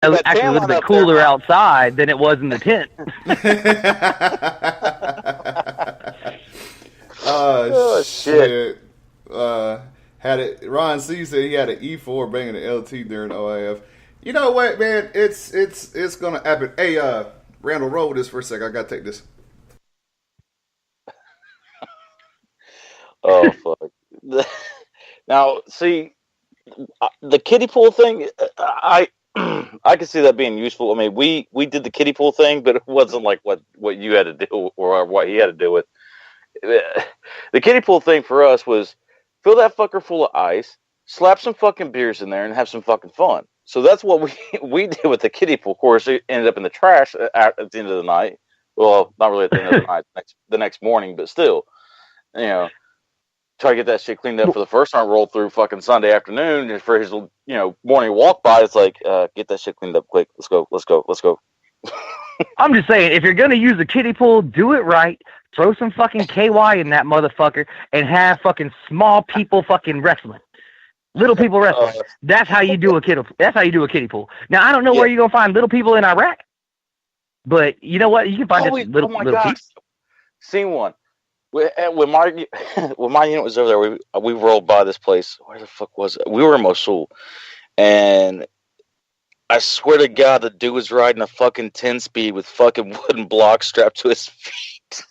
That actually a tan little line bit up there, cooler huh? outside than it was in the tent. Oh Oh shit! shit! Had it. Ron C said he had an E4 banging an LT during OIF. You know what, man? It's gonna happen. Hey, Randall, roll with this for a sec. I gotta take this. Oh fuck! Now, see, the kiddie pool thing. I could see that being useful. I mean, we did the kiddie pool thing, but it wasn't like what you had to do or what he had to do with. The kiddie pool thing for us was fill that fucker full of ice, slap some fucking beers in there, and have some fucking fun. So that's what we we did with the kiddie pool. Of course, it ended up in the trash at the end of the night. Well, not really at the end of the night, the next morning, but still, you know, try to get that shit cleaned up for the first time. Roll through fucking Sunday afternoon, and for his morning walk by, it's like get that shit cleaned up quick. Let's go, let's go, let's go. I'm just saying, if you're gonna use the kiddie pool, do it right. Throw some fucking KY in that motherfucker and have fucking small people fucking wrestling. Little people wrestling. That's how you do a kiddie. That's how you do a kiddie pool. Now I don't know where you're gonna find little people in Iraq, but you know what? You can find little people. Seen one. When my when my unit was over there, we rolled by this place. Where the fuck was it? We were in Mosul, and I swear to God, the dude was riding a fucking 10-speed with fucking wooden blocks strapped to his feet.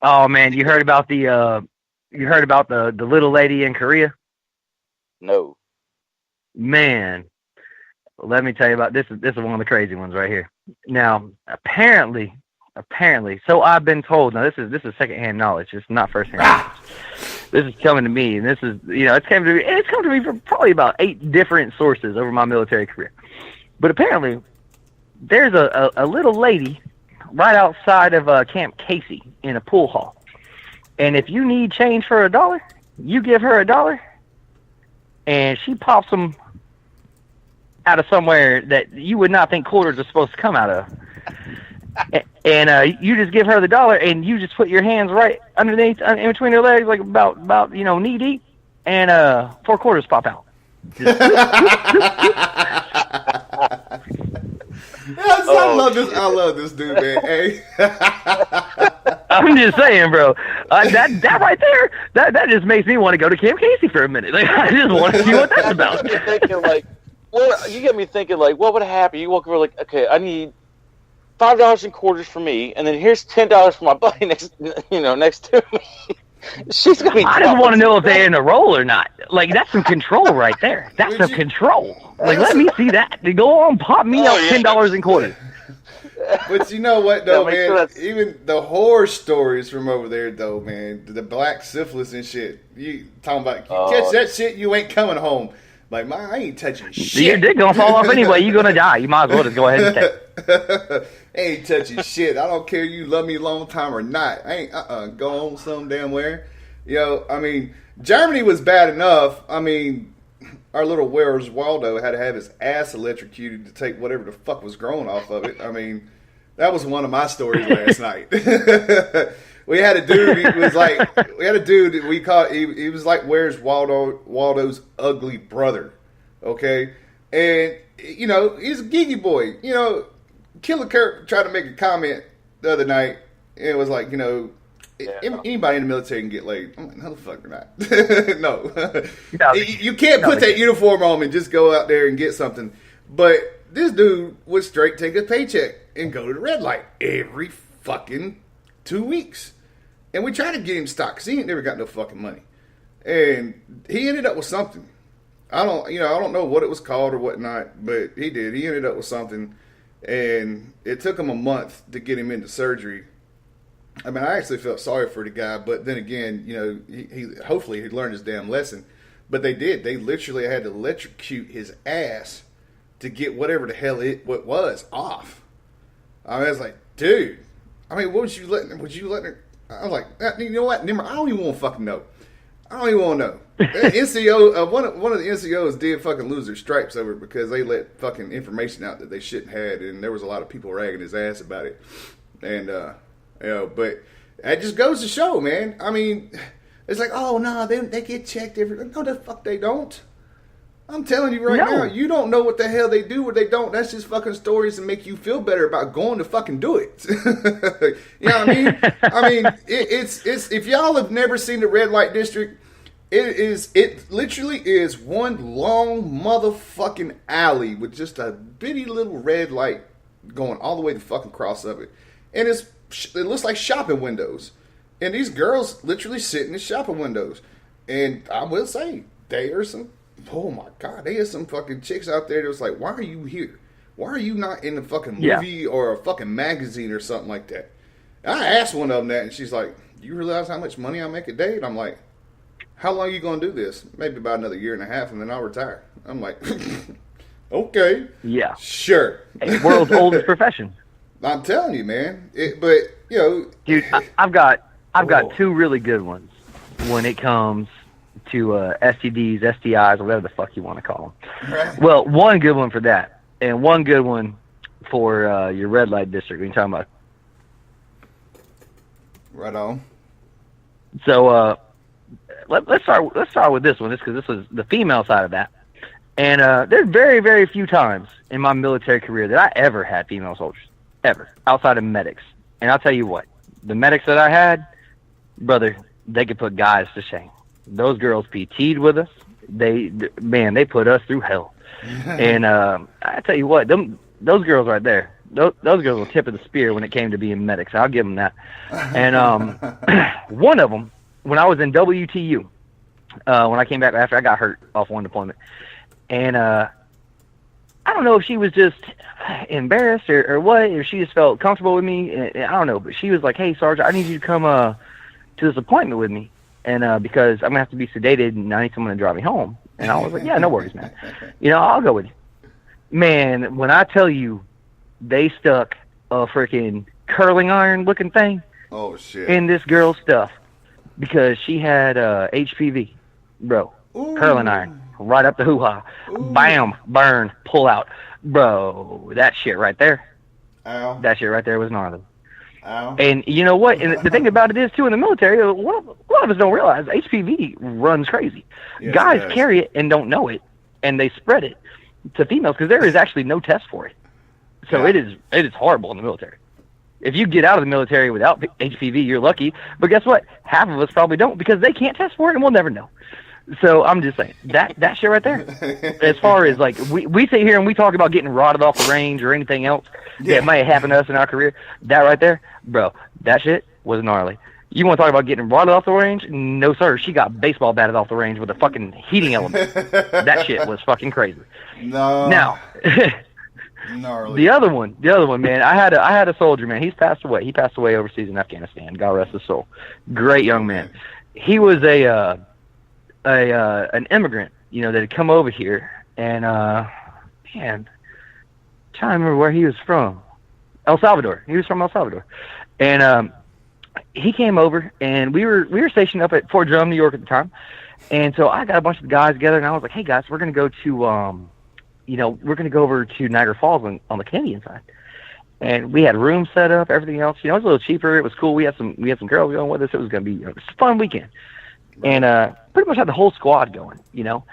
Oh man, you heard about the little lady in Korea? No. Man, let me tell you about this. This is one of the crazy ones right here. Now, apparently, so I've been told. Now, this is secondhand knowledge. It's not firsthand knowledge. This is coming to me, and this is it's come to me from probably about 8 different sources over my military career. But apparently, there's a little lady right outside of Camp Casey in a pool hall, and if you need change for $1, you give her $1, and she pops them out of somewhere that you would not think quarters are supposed to come out of. And you just give her the $1, and you just put your hands right underneath, in between her legs, like about knee deep, and 4 quarters pop out. I love this dude, man. Hey. I'm just saying, bro. That right there, that just makes me want to go to Camp Casey for a minute. Like, I just want to see what that's about. You get me thinking, like, what would happen? You walk over, like, okay, I need $5 in quarters for me, and then here's $10 for my buddy next to me. She's gonna be. I just want to know if they're in a roll or not. Like, that's some control right there. That's some control. Like, let me see that. Go on, pop me out $10 in quarters. But you know what, though, man? Even the horror stories from over there, though, man, the black syphilis and shit. You talking about catch that shit, you ain't coming home. Like, I ain't touching shit. Your dick gonna fall off anyway. You gonna die. You might as well just go ahead and take it. Ain't touching shit. I don't care you love me a long time or not. I ain't go on some damn where. I mean, Germany was bad enough. I mean, our little Where's Waldo had to have his ass electrocuted to take whatever the fuck was growing off of it. I mean, that was one of my stories last night. We had a dude. We called. He was like Where's Waldo's ugly brother. Okay, and he's a geeky boy. Killer Kirk tried to make a comment the other night, and it was like, anybody in the military can get laid. I'm like, no, the fuck not. No. You can't put that uniform on and just go out there and get something. But this dude would straight take a paycheck and go to the red light every fucking 2 weeks. And we tried to get him stopped because he ain't never got no fucking money. And he ended up with something. I don't know what it was called or whatnot, but he did. He ended up with something. And it took him a month to get him into surgery. I mean, I actually felt sorry for the guy, but then again, he hopefully he learned his damn lesson. But they did. They literally had to electrocute his ass to get whatever the hell it was off. I was like, dude. I mean, would you let her? I was like, you know what? I don't even want to fucking know. I don't even want to know. NCO, one of the NCOs did fucking lose their stripes over it because they let fucking information out that they shouldn't have, and there was a lot of people ragging his ass about it. And but that just goes to show, man. I mean, it's like, oh no, they get checked every. No, the fuck they don't. I'm telling you right now, you don't know what the hell they do or they don't. That's just fucking stories and make you feel better about going to fucking do it. You know what I mean? I mean, it's if y'all have never seen the red light district, it literally is one long motherfucking alley with just a bitty little red light going all the way to fucking cross of it. And it looks like shopping windows. And these girls literally sit in the shopping windows. And I will say, they are some, oh my God, they are some fucking chicks out there that was like, why are you here? Why are you not in a fucking movie or a fucking magazine or something like that? And I asked one of them that, and she's like, you realize how much money I make a day? And I'm like, how long are you going to do this? Maybe about another year and a half, and then I'll retire. I'm like, okay. Yeah. Sure. Hey, world's oldest profession. I'm telling you, man. But, you know. Dude, I've got two really good ones when it comes to STDs, STIs, or whatever the fuck you want to call them. Right. Well, one good one for that, and one good one for your red light district. When you're talking about. Right on. So let's start with this one, just because this was the female side of that. And there's very, very few times in my military career that I ever had female soldiers, ever, outside of medics. And I'll tell you what, the medics that I had, brother, they could put guys to shame. Those girls PT'd with us. They put us through hell. And I tell you what, those girls right there, those girls were tip of the spear when it came to being medics. I'll give them that. And one of them, when I was in WTU, when I came back after I got hurt off one deployment, and I don't know if she was just embarrassed or what, or she just felt comfortable with me. I don't know, but she was like, "Hey, Sergeant, I need you to come to this appointment with me, and because I'm gonna have to be sedated, and I need someone to drive me home." And I was like, "Yeah, no worries, man. You know, I'll go with you." Man, when I tell you, they stuck a freaking curling iron looking thing in this girl's stuff because she had HPV, bro. Ooh. Curling iron right up the hoo-ha. Ooh. Bam, burn, pull out. Bro, that shit right there. Ow. That shit right there was gnarly. Ow. And you know what? And the thing about it is, too, in the military, a lot of us don't realize HPV runs crazy. Yes, guys carry it and don't know it, and they spread it to females because there is actually no test for it. So it is horrible in the military. If you get out of the military without HPV, you're lucky. But guess what? Half of us probably don't because they can't test for it and we'll never know. So I'm just saying, that shit right there, as far as like, we sit here and we talk about getting rotted off the range or anything else that might happen to us in our career, that right there, bro, that shit was gnarly. You want to talk about getting rotted off the range? No, sir. She got baseball batted off the range with a fucking heating element. That shit was fucking crazy. No. Now, gnarly. the other one, man, I had a soldier, man. He's passed away. He passed away overseas in Afghanistan. God rest his soul. Great young man. He was an immigrant, you know, that had come over here, and trying to remember where he was from. El Salvador. He was from El Salvador, and he came over, and we were stationed up at Fort Drum, New York at the time, and so I got a bunch of guys together, and I was like, "Hey guys, we're gonna go to we're gonna go over to Niagara Falls on the Canadian side." And we had rooms set up, everything else. You know, it was a little cheaper. It was cool. We had some girls going with us. It was gonna be a fun weekend. And pretty much had the whole squad going, you know.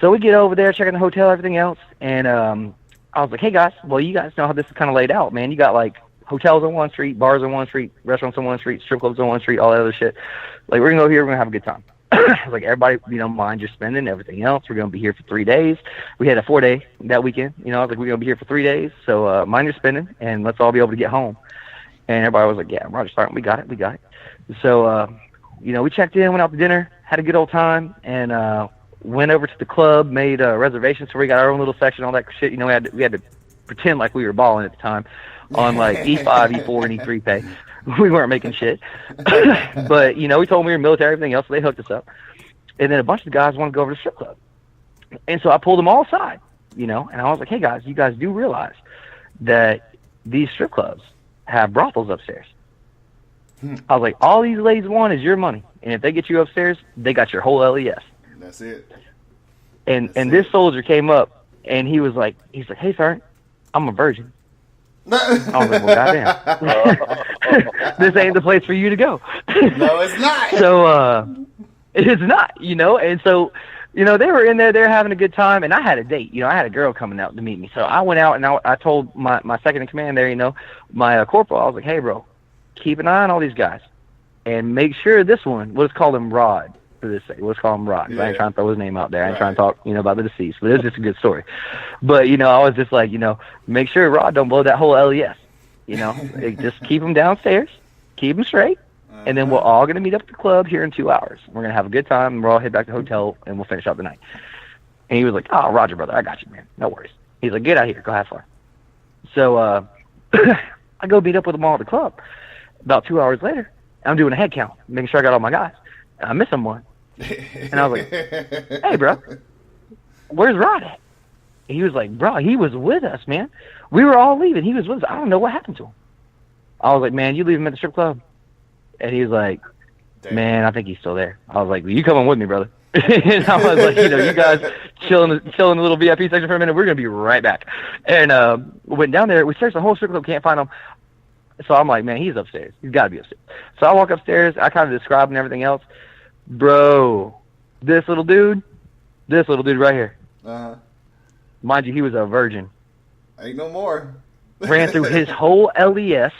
So we get over there, checking the hotel, everything else, and I was like, "Hey guys, well, you guys know how this is kind of laid out, man. You got like hotels on one street, bars on one street, restaurants on one street, strip clubs on one street, all that other shit. Like, we're gonna go here, we're gonna have a good time." I was like, "Everybody, you know, mind your spending, everything else. We're gonna be here for 3 days." We had a 4-day that weekend, you know. I was like, "We're gonna be here for 3 days, so mind your spending, and let's all be able to get home." And everybody was like, "Yeah, Roger, start. We got it." So, you know, we checked in, went out to dinner, had a good old time, and went over to the club, made reservations, so we got our own little section, all that shit. You know, we had to pretend like we were balling at the time on like E5, E4, and E3 pay. We weren't making shit. But, you know, we told them we were military, everything else, so they hooked us up. And then a bunch of the guys wanted to go over to the strip club. And so I pulled them all aside, you know, and I was like, "Hey guys, you guys do realize that these strip clubs have brothels upstairs." I was like, "All these ladies want is your money, and if they get you upstairs, they got your whole LES." That's it. And this soldier came up, and he's like, "Hey, sir, I'm a virgin." I was like, "Well, goddamn, this ain't the place for you to go." No, it's not. So it's not, you know. And so you know, they were in there, they're having a good time, and I had a date. You know, I had a girl coming out to meet me. So I went out and I told my second in command there, you know, my corporal, I was like, hey, bro, keep an eye on all these guys. And make sure this one, let's call him Rod for this sake. Let's call him Rod. Yeah. I ain't trying to throw his name out there. I ain't trying to talk, you know, about the deceased. But it's just a good story. But, you know, I was just like, you know, make sure Rod don't blow that whole LES. You know, just keep him downstairs, keep him straight, and then we're all going to meet up at the club here in 2 hours. We're going to have a good time, and we'll all head back to the hotel, and we'll finish out the night. And he was like, oh, Roger, brother, I got you, man. No worries. He's like, get out here. Go have fun. So I go meet up with them all at the club. About 2 hours later, I'm doing a head count, making sure I got all my guys. And I'm missing one. And I was like, hey, bro, where's Rod at? And he was like, bro, he was with us, man. We were all leaving. He was with us. I don't know what happened to him. I was like, man, you leave him at the strip club? And he was like, man, I think he's still there. I was like, well, you coming with me, brother. And I was like, you know, you guys chilling in the little VIP section for a minute. We're going to be right back. And went down there. We searched the whole strip club. Can't find him. So I'm like, man, he's upstairs. He's got to be upstairs. So I walk upstairs. I kind of describe and everything else. Bro, this little dude right here. Uh-huh. Mind you, he was a virgin. Ain't no more. Ran through his whole LES.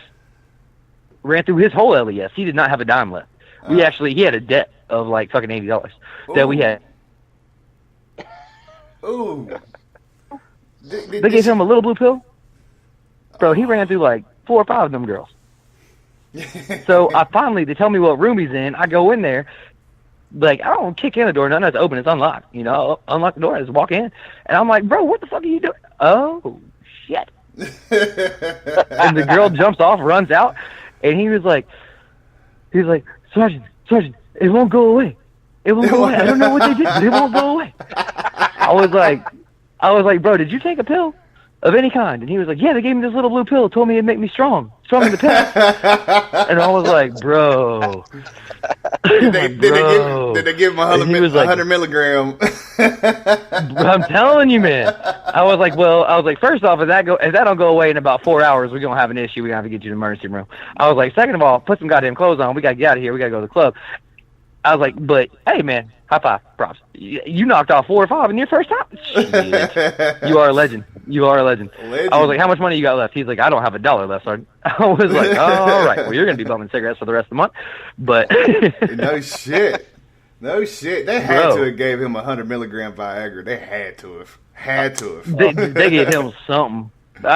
He did not have a dime left. He had a debt of like fucking $80 that we had. Ooh. They gave him a little blue pill. Bro, he ran through like 4 or 5 of them girls. So they tell me what room he's in. I go in there. Like, I don't kick in the door. None of it's open. It's unlocked. You know, unlock the door. I just walk in. And I'm like, bro, what the fuck are you doing? Oh, shit. And the girl jumps off, runs out. And he was like, Sergeant, it won't go away. It won't go away. I don't know what they did, but it won't go away. I was like, bro, did you take a pill of any kind? And he was like, yeah, they gave me this little blue pill. Told me it'd make me strong in the pill. And I was like, bro. Did they give him 100 milligram? I'm telling you, man. I was like, first off, if that don't go away in about 4 hours, we're gonna have an issue. We're gonna have to get you to the emergency room. I was like, second of all, put some goddamn clothes on. We gotta get out of here. We gotta go to the club. I was like, but hey, man, high five, props. You knocked off 4 or 5 in your first time. Shit. You are a legend. I was like, how much money you got left? He's like, I don't have $1 left, Sergeant. I was like, all right, well, you're gonna be bumming cigarettes for the rest of the month. But no shit. They had to have gave him 100 milligram Viagra. They had to have. They gave him something.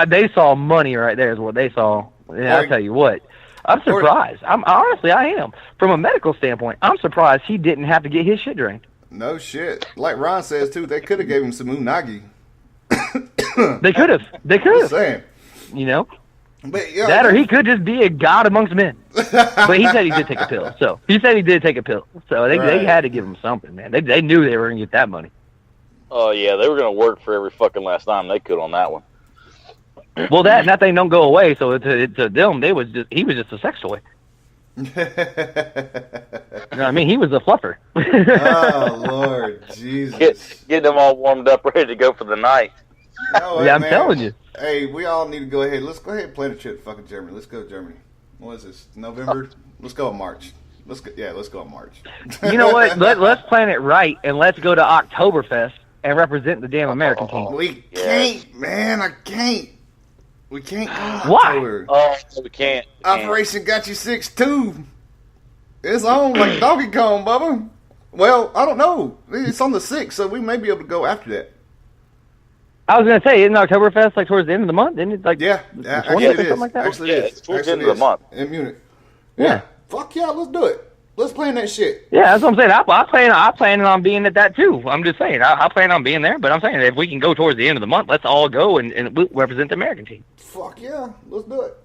They saw money right there is what they saw. Yeah, I'll tell you what. I'm surprised. I am. From a medical standpoint, I'm surprised he didn't have to get his shit drained. No shit. Like Ron says too, they could have gave him some unagi. They could have. Just saying. You know. But, or he could just be a god amongst men. But he said he did take a pill. So they had to give him something, man. They knew they were gonna get that money. Oh yeah, they were gonna work for every fucking last dime they could on that one. Well, that thing don't go away. So to them, he was just a sex toy. You know what I mean? He was a fluffer. Oh Lord, Jesus! Getting them all warmed up, ready to go for the night. Yeah, I'm telling you. Hey, we all need to go ahead. Let's go ahead and plan a trip to fucking Germany. Let's go to Germany. What is this? November? Let's go in March. Let's go in March. You know what? Let's plan it right and let's go to Oktoberfest and represent the damn American team. We can't, man. I can't. We can't go Why? October. Oh, we can't. Operation Got You 6-2. It's on like Donkey Kong, Bubba. Well, I don't know. It's on the 6th, so we may be able to go after that. I was gonna say, isn't Oktoberfest like towards the end of the month? Isn't it like actually it is. Something like that? Actually, it is. It's towards the end of the month in Munich. Yeah. Fuck yeah, let's do it. Let's plan that shit. Yeah, that's what I'm saying. I plan on being at that too. I'm just saying, I plan on being there. But I'm saying, if we can go towards the end of the month, let's all go and we'll represent the American team. Fuck yeah, let's do it.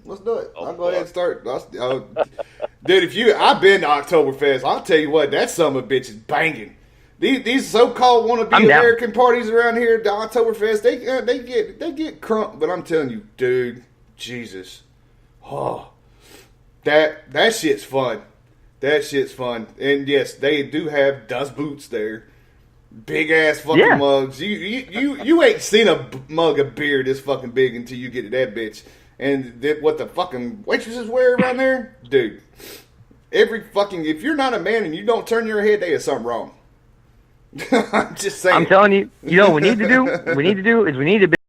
I'll go ahead and start. Dude, I've been to Oktoberfest. I'll tell you what, that son of a bitch is banging. These so-called wannabe American parties around here, the Oktoberfest, they get crunk. But I'm telling you, dude, Jesus, that shit's fun. That shit's fun. And yes, they do have Das Boots there. Big ass fucking mugs. You ain't seen a mug of beer this fucking big until you get to that bitch. And what the fucking waitresses wear around there, dude. If you're not a man and you don't turn your head, there's something wrong. I'm just saying. I'm telling you, you know what we need to do? We need to do is we need to